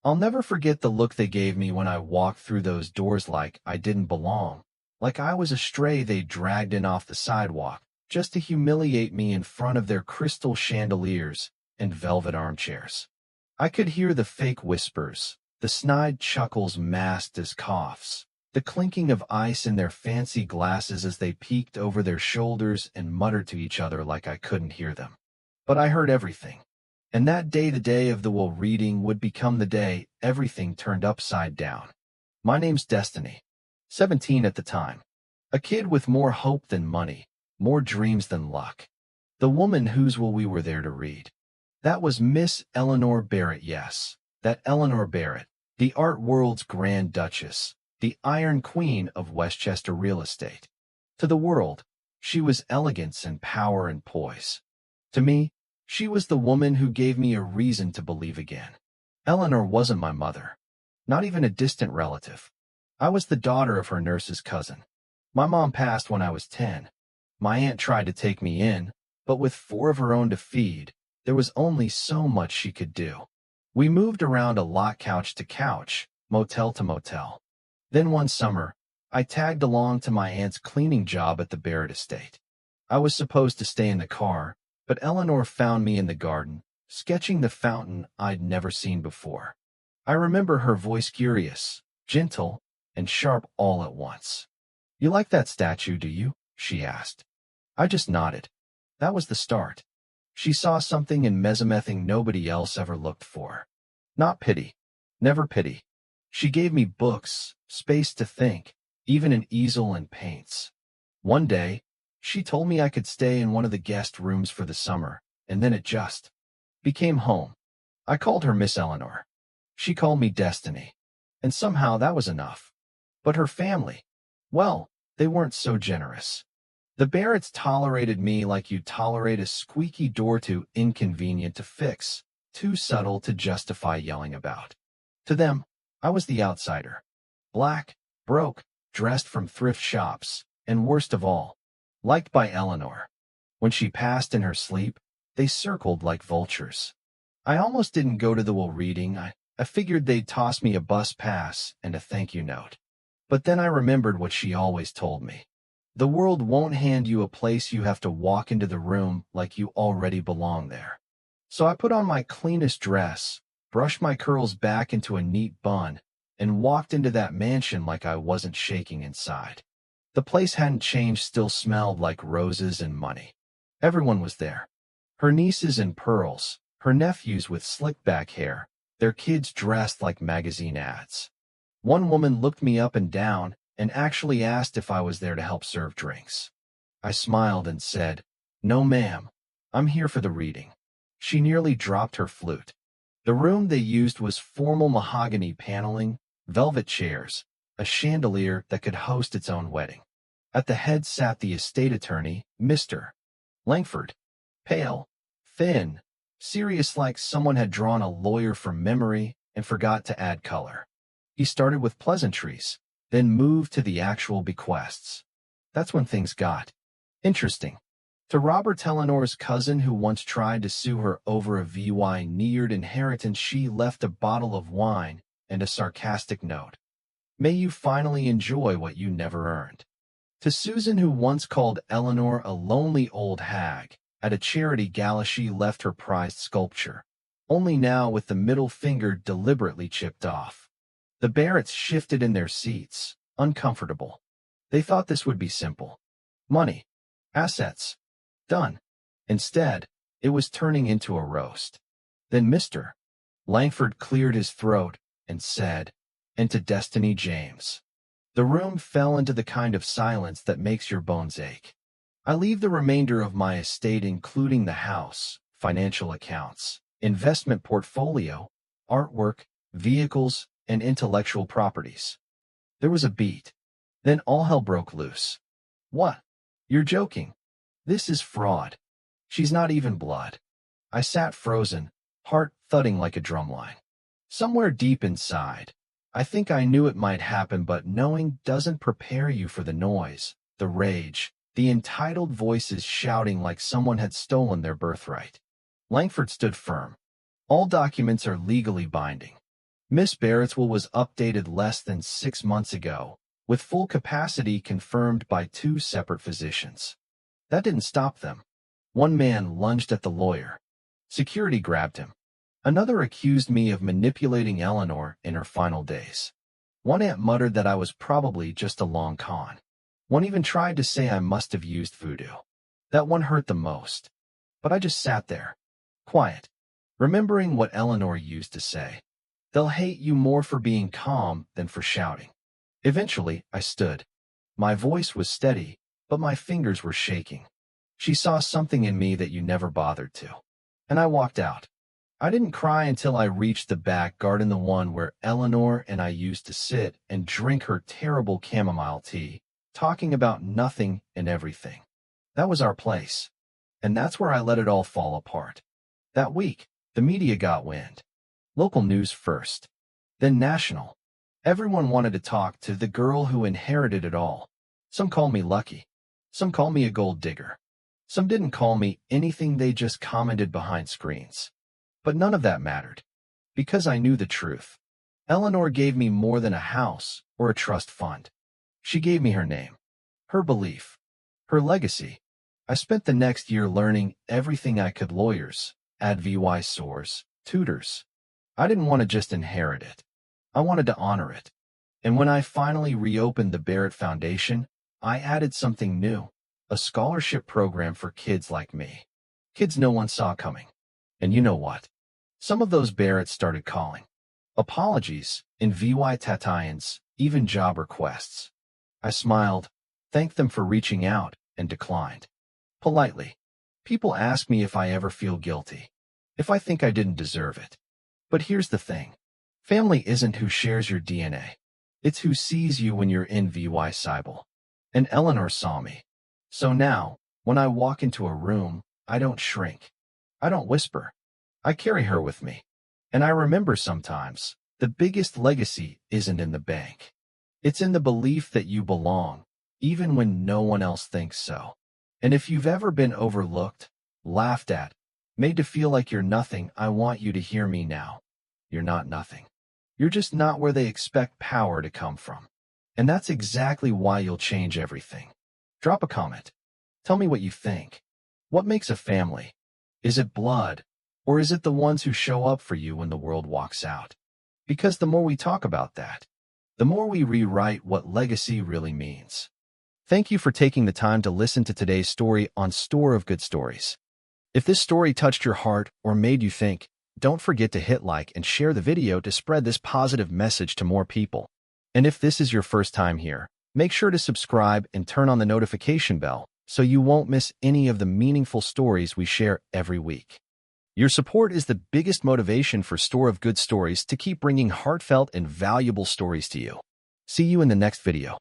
I'll never forget the look they gave me when I walked through those doors like I didn't belong, like I was a stray they dragged in off the sidewalk, just to humiliate me in front of their crystal chandeliers and velvet armchairs. I could hear the fake whispers, the snide chuckles masked as coughs, the clinking of ice in their fancy glasses as they peeked over their shoulders and muttered to each other like I couldn't hear them. But I heard everything. And that day, the day of the will reading, would become the day everything turned upside down. My name's Destiny, 17 at the time. A kid with more hope than money, more dreams than luck. The woman whose will we were there to read. That was Miss Eleanor Barrett, yes. That Eleanor Barrett, the art world's Grand Duchess, the Iron Queen of Westchester real estate. To the world, she was elegance and power and poise. To me, she was the woman who gave me a reason to believe again. Eleanor wasn't my mother, not even a distant relative. I was the daughter of her nurse's cousin. My mom passed when I was 10. My aunt tried to take me in, but with 4 of her own to feed, there was only so much she could do. We moved around a lot, couch to couch, motel to motel. Then one summer, I tagged along to my aunt's cleaning job at the Barrett estate. I was supposed to stay in the car, but Eleanor found me in the garden, sketching the fountain I'd never seen before. I remember her voice, curious, gentle, and sharp all at once. "You like that statue, do you?" she asked. I just nodded. That was the start. She saw something in Mesomethyng nobody else ever looked for. Not pity. Never pity. She gave me books, space to think, even an easel and paints. One day, she told me I could stay in one of the guest rooms for the summer, and then it just became home. I called her Miss Eleanor. She called me Destiny. And somehow that was enough. But her family, well, they weren't so generous. The Barretts tolerated me like you tolerate a squeaky door, too inconvenient to fix, too subtle to justify yelling about. To them, I was the outsider. Black, broke, dressed from thrift shops, and worst of all, liked by Eleanor. When she passed in her sleep, they circled like vultures. I almost didn't go to the will reading. I figured they'd toss me a bus pass and a thank you note. But then I remembered what she always told me. The world won't hand you a place, you have to walk into the room like you already belong there. So I put on my cleanest dress, brushed my curls back into a neat bun, and walked into that mansion like I wasn't shaking inside. The place hadn't changed, still smelled like roses and money. Everyone was there. Her nieces in pearls, her nephews with slick back hair, their kids dressed like magazine ads. One woman looked me up and down and actually asked if I was there to help serve drinks. I smiled and said, "No, ma'am. I'm here for the reading." She nearly dropped her flute. The room they used was formal mahogany paneling, velvet chairs, a chandelier that could host its own wedding. At the head sat the estate attorney, Mr. Langford, pale, thin, serious, like someone had drawn a lawyer from memory and forgot to add color. He started with pleasantries, then moved to the actual bequests. That's when things got interesting. To Robert, Eleanor's cousin, who once tried to sue her over a VY-neared inheritance, she left a bottle of wine and a sarcastic note. "May you finally enjoy what you never earned." To Susan, who once called Eleanor a lonely old hag, at a charity gala she left her prized sculpture, only now with the middle finger deliberately chipped off. The Barretts shifted in their seats, uncomfortable. They thought this would be simple. Money. Assets. Done. Instead, it was turning into a roast. Then Mr. Langford cleared his throat and said, "And to Destiny James." The room fell into the kind of silence that makes your bones ache. I leave the remainder of my estate, including the house, financial accounts, investment portfolio, artwork, vehicles, and intellectual properties. There was a beat. Then all hell broke loose. "What? You're joking. This is fraud. She's not even blood." I sat frozen, heart thudding like a drumline. Somewhere deep inside, I think I knew it might happen, but knowing doesn't prepare you for the noise, the rage, the entitled voices shouting like someone had stolen their birthright. Langford stood firm. "All documents are legally binding. Miss Barrettsville was updated less than 6 months ago, with full capacity confirmed by 2 separate physicians. That didn't stop them. One man lunged at the lawyer. Security grabbed him. Another accused me of manipulating Eleanor in her final days. One aunt muttered that I was probably just a long con. One even tried to say I must have used voodoo. That one hurt the most. But I just sat there, quiet, remembering what Eleanor used to say. They'll hate you more for being calm than for shouting. Eventually, I stood. My voice was steady, but my fingers were shaking. She saw something in me that you never bothered to. And I walked out. I didn't cry until I reached the back garden, the one where Eleanor and I used to sit and drink her terrible chamomile tea, talking about nothing and everything. That was our place. And that's where I let it all fall apart. That week, the media got wind. Local news first, then national. Everyone wanted to talk to the girl who inherited it all. Some called me lucky. Some called me a gold digger. Some didn't call me anything, they just commented behind screens. But none of that mattered, because I knew the truth. Eleanor gave me more than a house or a trust fund. She gave me her name, her belief, her legacy. I spent the next year learning everything I could: lawyers, advisors, tutors. I didn't want to just inherit it. I wanted to honor it. And when I finally reopened the Barrett Foundation, I added something new, a scholarship program for kids like me. Kids no one saw coming. And you know what? Some of those Barretts started calling. Apologies, invitations, even job requests. I smiled, thanked them for reaching out, and declined. Politely. People ask me if I ever feel guilty, if I think I didn't deserve it. But here's the thing. Family isn't who shares your DNA. It's who sees you when you're invisible. And Eleanor saw me. So now, when I walk into a room, I don't shrink. I don't whisper. I carry her with me. And I remember sometimes, the biggest legacy isn't in the bank. It's in the belief that you belong, even when no one else thinks so. And if you've ever been overlooked, laughed at, made to feel like you're nothing, I want you to hear me now. You're not nothing. You're just not where they expect power to come from. And that's exactly why you'll change everything. Drop a comment. Tell me what you think. What makes a family? Is it blood? Or is it the ones who show up for you when the world walks out? Because the more we talk about that, the more we rewrite what legacy really means. Thank you for taking the time to listen to today's story on Store of Good Stories. If this story touched your heart or made you think, don't forget to hit like and share the video to spread this positive message to more people. And if this is your first time here, make sure to subscribe and turn on the notification bell so you won't miss any of the meaningful stories we share every week. Your support is the biggest motivation for Store of Good Stories to keep bringing heartfelt and valuable stories to you. See you in the next video.